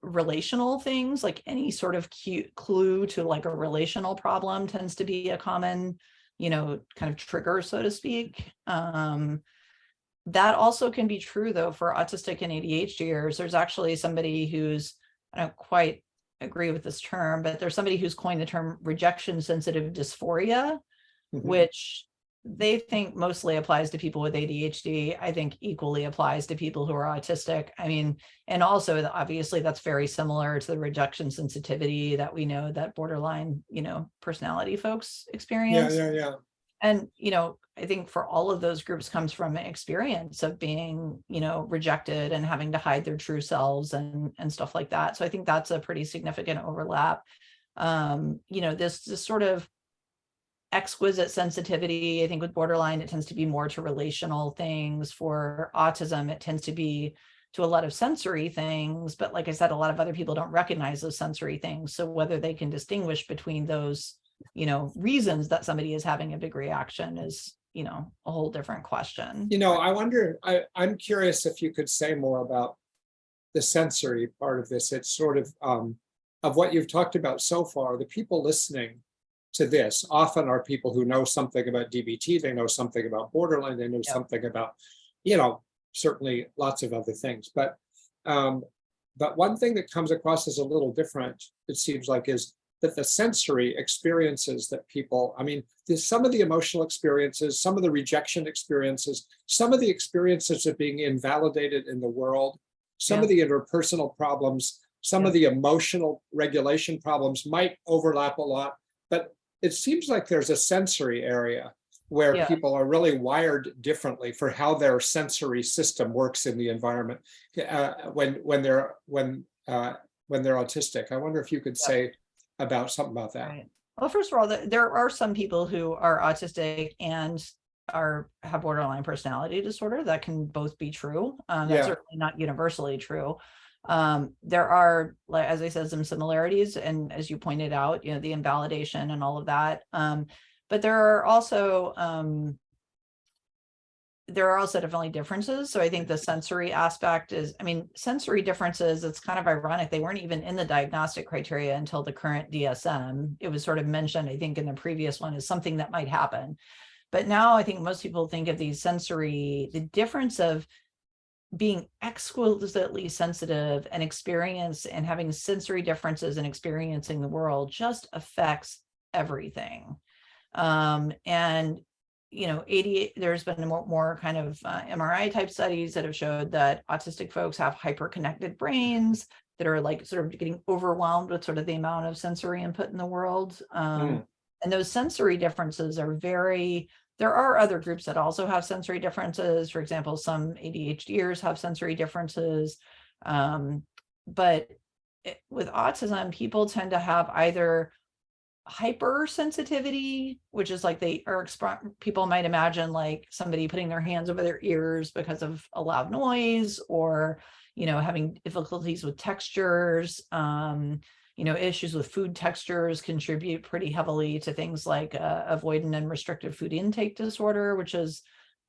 relational things, like any sort of clue to like a relational problem tends to be a common, kind of trigger, so to speak. That also can be true though for autistic and ADHDers. There's actually somebody who's, I don't quite agree with this term, but there's somebody who's coined the term rejection sensitive dysphoria, which they think mostly applies to people with ADHD. I think equally applies to people who are autistic. I mean, and also obviously that's very similar to the rejection sensitivity that we know that borderline, personality folks experience. Yeah. And, I think for all of those groups comes from an experience of being, rejected and having to hide their true selves and stuff like that. So I think that's a pretty significant overlap. This sort of exquisite sensitivity, I think with borderline, it tends to be more to relational things. For autism, it tends to be to a lot of sensory things. But like I said, a lot of other people don't recognize those sensory things. So whether they can distinguish between those, reasons that somebody is having a big reaction is, a whole different question. I wonder, I'm curious if you could say more about the sensory part of this. It's sort of what you've talked about so far. The people listening to this often are people who know something about DBT, they know something about borderline, they know something about, certainly lots of other things. But one thing that comes across as a little different, it seems like, is that the sensory experiences that people, there's some of the emotional experiences, some of the rejection experiences, some of the experiences of being invalidated in the world, some of the interpersonal problems, some of the emotional regulation problems might overlap a lot. But it seems like there's a sensory area where Yeah. people are really wired differently for how their sensory system works in the environment when they're autistic. I wonder if you could Yep. say something about that. Right. Well, first of all, there are some people who are autistic and have borderline personality disorder. That can both be true. That's Yeah. certainly not universally true. There are, like, as I said, some similarities, and as you pointed out, you know, the invalidation and all of that. But there are also definitely differences. So I think the sensory aspect is, I mean, sensory differences, it's kind of ironic. They weren't even in the diagnostic criteria until the current DSM. It was sort of mentioned, I think, in the previous one as something that might happen. But now I think most people think of the difference of being exquisitely sensitive and having sensory differences and experiencing the world just affects everything. And you know, there's been more kind of MRI type studies that have showed that autistic folks have hyper-connected brains that are like sort of getting overwhelmed with sort of the amount of sensory input in the world. And those sensory differences are there are other groups that also have sensory differences. For example, some ADHDers have sensory differences. But with autism, people tend to have either hypersensitivity, which is like people might imagine like somebody putting their hands over their ears because of a loud noise, or, you know, having difficulties with textures. You know, issues with food textures contribute pretty heavily to things like avoidant and restrictive food intake disorder, which is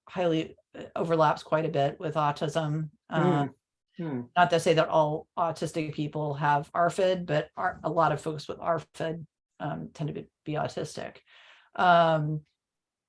highly overlaps quite a bit with autism. Not to say that all autistic people have ARFID, but a lot of folks with ARFID tend to be autistic.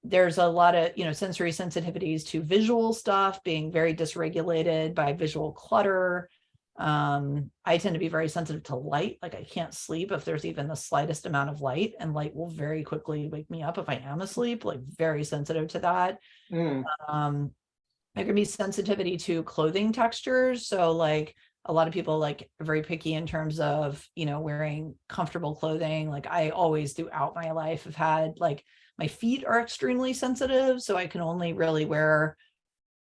There's a lot of, you know, sensory sensitivities to visual stuff, being very dysregulated by visual clutter. I tend to be very sensitive to light. Like, I can't sleep if there's even the slightest amount of light, and light will very quickly wake me up if I am asleep, like very sensitive to that. There can be sensitivity to clothing textures. So like a lot of people like very picky in terms of, you know, wearing comfortable clothing. Like I always throughout my life have had, like, my feet are extremely sensitive. So I can only really wear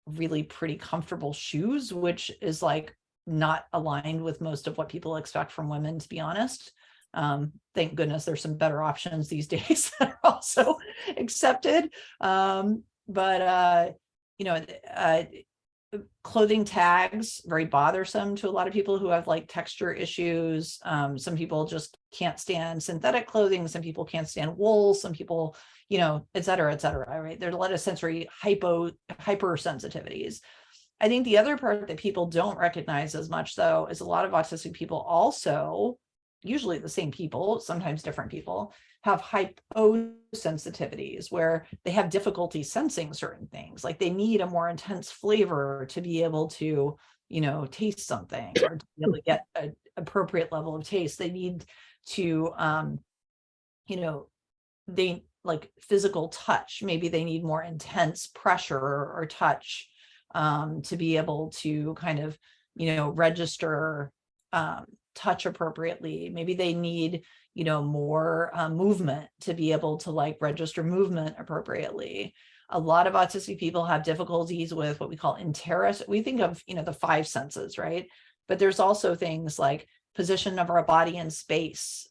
really pretty comfortable shoes, which is like not aligned with most of what people expect from women, to be honest. Thank goodness there's some better options these days that are also accepted. You know, clothing tags, very bothersome to a lot of people who have like texture issues. Some people just can't stand synthetic clothing. Some people can't stand wool. Some people, you know, et cetera, right? There's a lot of sensory hypersensitivities. I think the other part that people don't recognize as much, though, is a lot of autistic people also, usually the same people, sometimes different people, have hyposensitivities where they have difficulty sensing certain things. Like they need a more intense flavor to be able to, you know, taste something, or to be able to get an appropriate level of taste. They need to, you know, they like physical touch. Maybe they need more intense pressure or touch to be able to kind of, you know, register touch appropriately. Maybe they need, you know, more movement to be able to like register movement appropriately. A lot of autistic people have difficulties with what we call we think of, you know, the five senses, right? But there's also things like position of our body in space,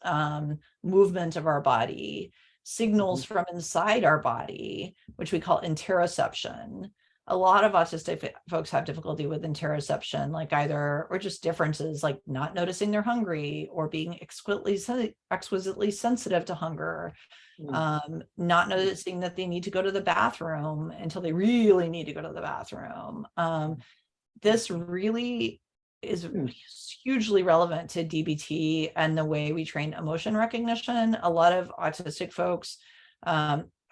movement of our body, signals from inside our body, which we call interoception. A lot of autistic folks have difficulty with interoception, like or just differences, like not noticing they're hungry, or being exquisitely sensitive to hunger, not noticing that they need to go to the bathroom until they really need to go to the bathroom. This really is hugely relevant to DBT and the way we train emotion recognition. A lot of autistic folks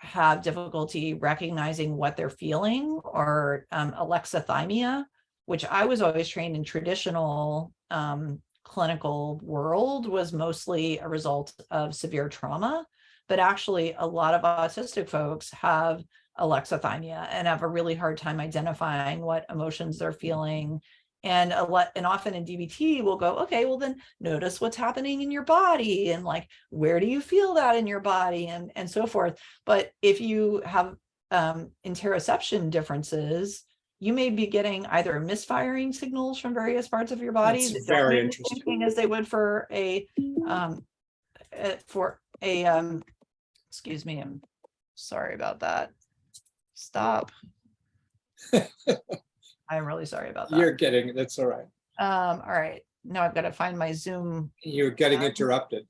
have difficulty recognizing what they're feeling, or alexithymia, which I was always trained in traditional clinical world was mostly a result of severe trauma. But actually, a lot of autistic folks have alexithymia and have a really hard time identifying what emotions they're feeling and often in DBT we'll go, okay, well then notice what's happening in your body, and like, where do you feel that in your body, and so forth. But if you have interoception differences, you may be getting either misfiring signals from various parts of your body That's that don't very mean the interesting. same thing as they would for a excuse me, I'm sorry about that. Stop. I'm really sorry about that. You're getting, that's all right. All right. Now I've got to find my Zoom. You're getting interrupted.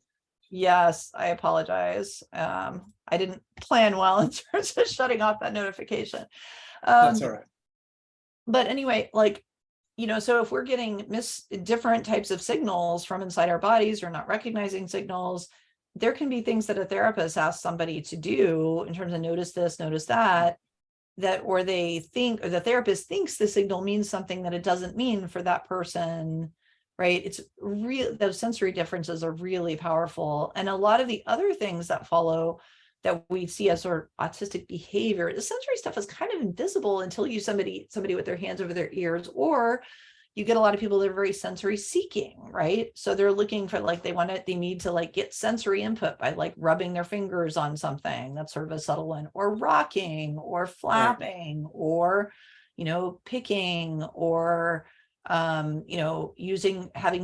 Yes, I apologize. I didn't plan well in terms of shutting off that notification. That's all right. But anyway, like, so if we're getting different types of signals from inside our bodies, or not recognizing signals, there can be things that a therapist asks somebody to do in terms of notice this, notice that, or they think, or the therapist thinks the signal means something that it doesn't mean for that person, right? It's real. Those sensory differences are really powerful. And a lot of the other things that follow that we see as sort of autistic behavior, the sensory stuff is kind of invisible until you somebody with their hands over their ears, or you get a lot of people that are very sensory seeking, right? So they're looking for, like, they need to like get sensory input by like rubbing their fingers on something. That's sort of a subtle one, or rocking, or flapping, or, picking, or, having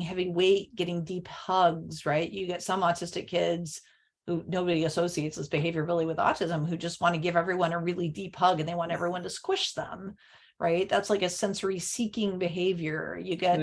heavy weight, getting deep hugs, right? You get some autistic kids who nobody associates this behavior really with autism, who just want to give everyone a really deep hug and they want everyone to squish them, right? That's like a sensory seeking behavior. You get,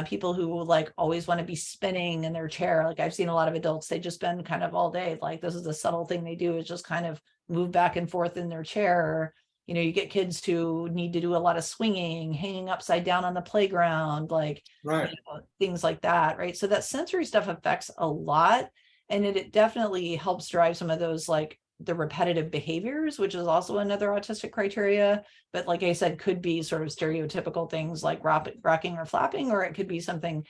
people who like always want to be spinning in their chair. Like, I've seen a lot of adults, they just spend kind of all day, like, this is a subtle thing they do, is just kind of move back and forth in their chair. You get kids who need to do a lot of swinging, hanging upside down on the playground, like, Right. things like that, right? So that sensory stuff affects a lot. And it definitely helps drive some of those, like the repetitive behaviors, which is also another autistic criteria. But like I said, could be sort of stereotypical things like rocking or flapping, or it could be something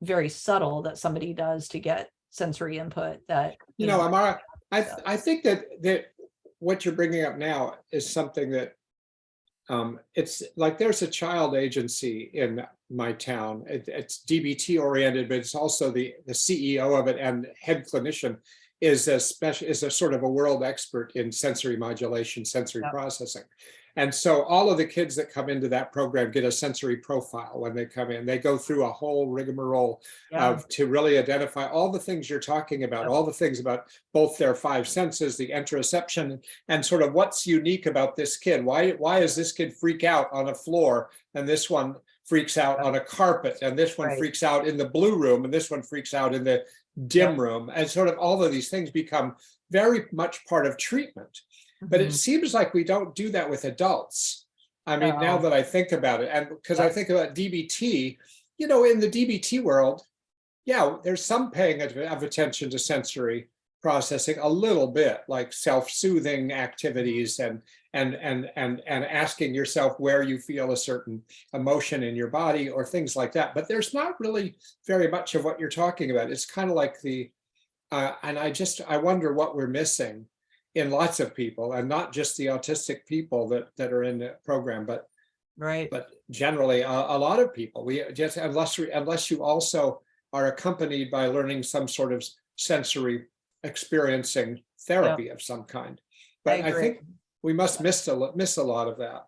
very subtle that somebody does to get sensory input that, Amara, I think that what you're bringing up now is something that it's like, there's a child agency in my town. It's DBT oriented, but it's also the CEO of it and head clinician is a sort of a world expert in sensory modulation, sensory processing. And so all of the kids that come into that program get a sensory profile when they come in. They go through a whole rigmarole to really identify all the things you're talking about, all the things about both their five senses, the interoception, and sort of what's unique about this kid. Why does this kid freak out on a floor, and this one freaks out on a carpet, and this one freaks out in the blue room, and this one freaks out in the dim room, and sort of all of these things become very much part of treatment. But it seems like we don't do that with adults. I mean, now that I think about it, and because I think about DBT, in the DBT world, there's some paying of attention to sensory processing, a little bit, like self-soothing activities and asking yourself where you feel a certain emotion in your body or things like that. But there's not really very much of what you're talking about. It's kind of like and I wonder what we're missing in lots of people, and not just the autistic people that are in the program, but generally a lot of people. We just, unless you also are accompanied by learning some sort of sensory experiencing therapy of some kind. But I think we must miss a lot of that.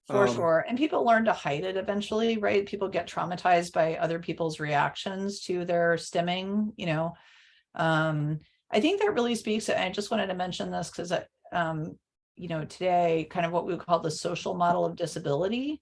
For sure. And people learn to hide it eventually, right? People get traumatized by other people's reactions to their stimming, I think that really speaks to, and I just wanted to mention this because, today, kind of what we would call the social model of disability,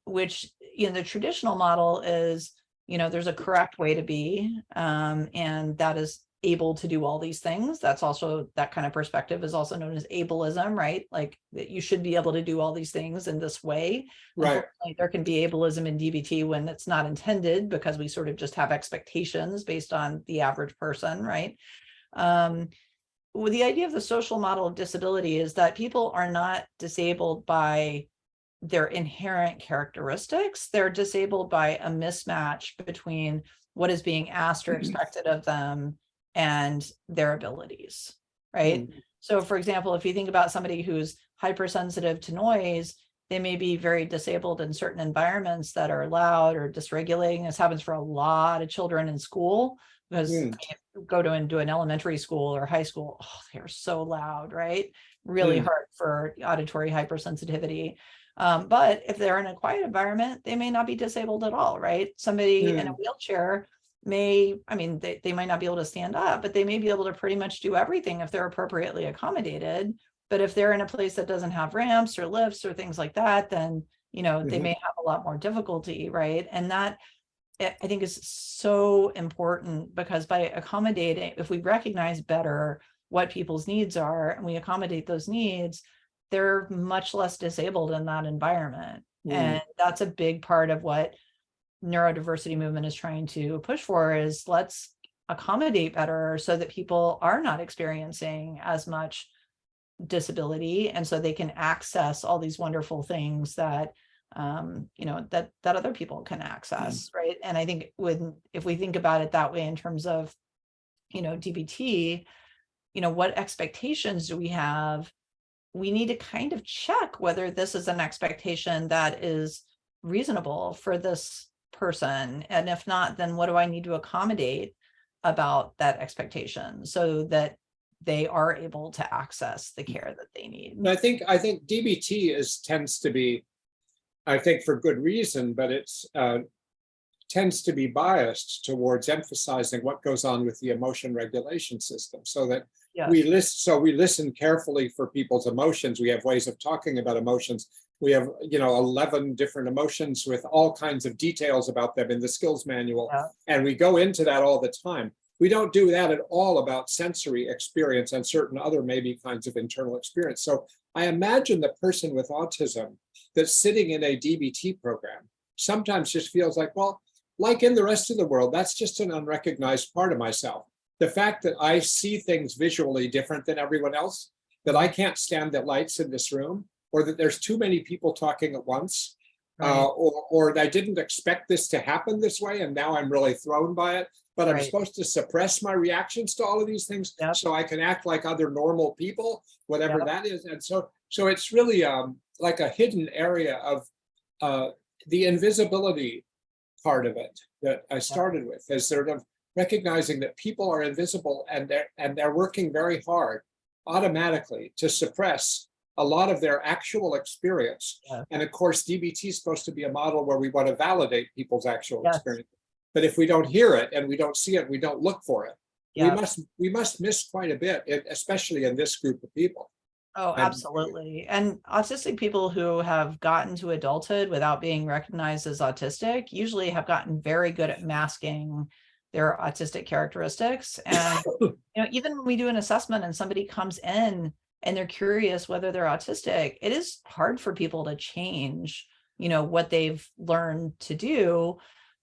which in the traditional model is, there's a correct way to be, and that is able to do all these things. That's also, that kind of perspective is also known as ableism, right? Like that you should be able to do all these things in this way. Right. There can be ableism in DBT when it's not intended, because we sort of just have expectations based on the average person, right? Well, the idea of the social model of disability is that people are not disabled by their inherent characteristics. They're disabled by a mismatch between what is being asked or expected of them and their abilities, right? So for example, if you think about somebody who's hypersensitive to noise, they may be very disabled in certain environments that are loud or dysregulating. This happens for a lot of children in school, because you go to and do an elementary school or high school, oh, they're so loud, right? Really hard for auditory hypersensitivity. But if they're in a quiet environment, they may not be disabled at all, right? Somebody in a wheelchair may, I mean, they might not be able to stand up, but they may be able to pretty much do everything if they're appropriately accommodated. But if they're in a place that doesn't have ramps or lifts or things like that, then, you know, they may have a lot more difficulty, right? And that, I think, is so important, because by accommodating, if we recognize better what people's needs are and we accommodate those needs, they're much less disabled in that environment. And that's a big part of what neurodiversity movement is trying to push for, is let's accommodate better so that people are not experiencing as much disability, and so they can access all these wonderful things that you know, that other people can access, right? And I think if we think about it that way in terms of, you know, DBT, you know, what expectations do we have? We need to kind of check whether this is an expectation that is reasonable for this person, and if not, then what do I need to accommodate about that expectation so that they are able to access the care that they need. I think DBT tends to be, I think for good reason, but it's tends to be biased towards emphasizing what goes on with the emotion regulation system, so that we listen carefully for people's emotions. We have ways of talking about emotions. We have, you know, 11 different emotions with all kinds of details about them in the skills manual, and we go into that all the time. We don't do that at all about sensory experience and certain other maybe kinds of internal experience. So I imagine the person with autism that's sitting in a DBT program sometimes just feels like, well, like in the rest of the world, that's just an unrecognized part of myself. The fact that I see things visually different than everyone else, that I can't stand the lights in this room, or that there's too many people talking at once, or I didn't expect this to happen this way, and now I'm really thrown by it. But I'm supposed to suppress my reactions to all of these things so I can act like other normal people, whatever that is. And so it's really like a hidden area of the invisibility part of it that I started with, is sort of recognizing that people are invisible, and they're working very hard automatically to suppress a lot of their actual experience. And of course, DBT is supposed to be a model where we want to validate people's actual experience. But if we don't hear it and we don't see it, we don't look for it, we must miss quite a bit, especially in this group of people. Oh, absolutely. And autistic people who have gotten to adulthood without being recognized as autistic usually have gotten very good at masking their autistic characteristics. And you know, even when we do an assessment and somebody comes in and they're curious whether they're autistic, it is hard for people to change, you know, what they've learned to do.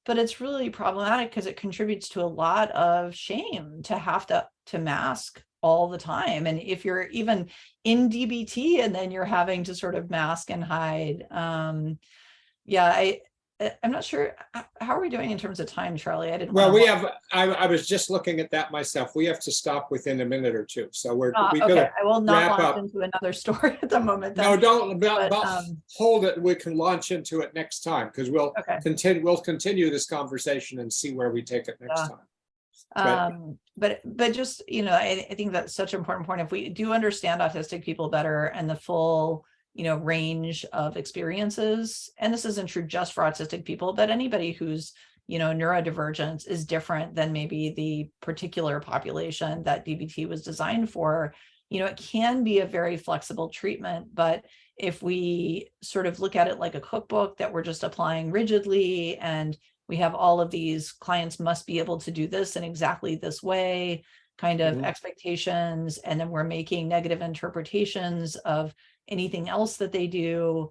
But it's really problematic because it contributes to a lot of shame to have to mask all the time. And if you're even in DBT and then you're having to sort of mask and hide, I'm not sure. How are we doing in terms of time, Charlie? I was just looking at that myself. We have to stop within a minute or two. So we okay. I will not launch into another story at the moment. No, don't hold it. We can launch into it next time, because we'll continue this conversation and see where we take it next time. But just, you know, I think that's such an important point. If we do understand autistic people better and the full, you know, range of experiences, and this isn't true just for autistic people, but anybody who's, you know, neurodivergence is different than maybe the particular population that DBT was designed for, you know, it can be a very flexible treatment. But if we sort of look at it like a cookbook that we're just applying rigidly, and we have all of these clients must be able to do this in exactly this way kind of expectations, and then we're making negative interpretations of anything else that they do,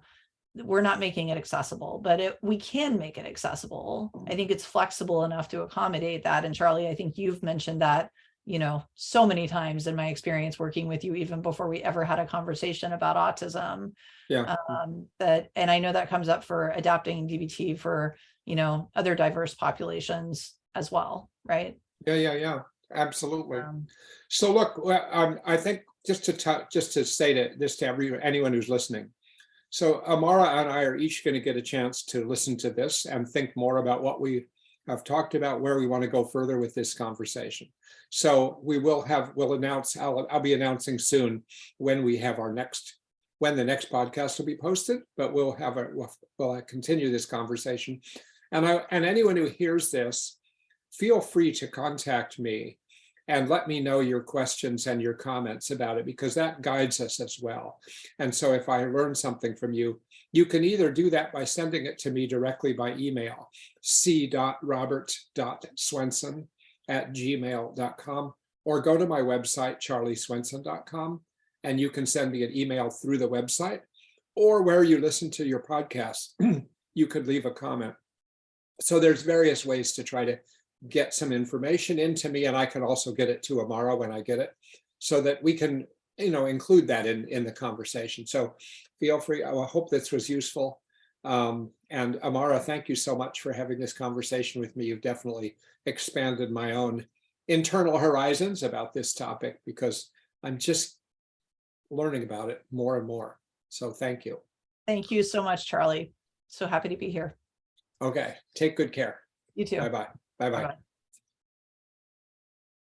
we're not making it accessible. But we can make it accessible. I think it's flexible enough to accommodate that. And Charlie, I think you've mentioned that, you know, so many times in my experience working with you, even before we ever had a conversation about autism. And I know that comes up for adapting DBT for, you know, other diverse populations as well, right? Yeah, absolutely. So look, I think just to say this to anyone who's listening, So Amara and I are each going to get a chance to listen to this and think more about what we have talked about, where we want to go further with this conversation. So we'll announce, I'll be announcing soon when we have when the next podcast will be posted, but we'll continue this conversation. And anyone who hears this, feel free to contact me and let me know your questions and your comments about it, because that guides us as well. And so if I learn something from you, you can either do that by sending it to me directly by email, c.robert.swenson@gmail.com, or go to my website, charlieswenson.com, and you can send me an email through the website, or where you listen to your podcast, you could leave a comment. So there's various ways to try to get some information into me, and I can also get it to Amara when I get it, so that we can, include that in the conversation. So feel free. I hope this was useful. And Amara, thank you so much for having this conversation with me. You've definitely expanded my own internal horizons about this topic, because I'm just learning about it more and more. So thank you. Thank you so much, Charlie. So happy to be here. Okay, take good care. You too. Bye-bye. Bye-bye. Bye-bye.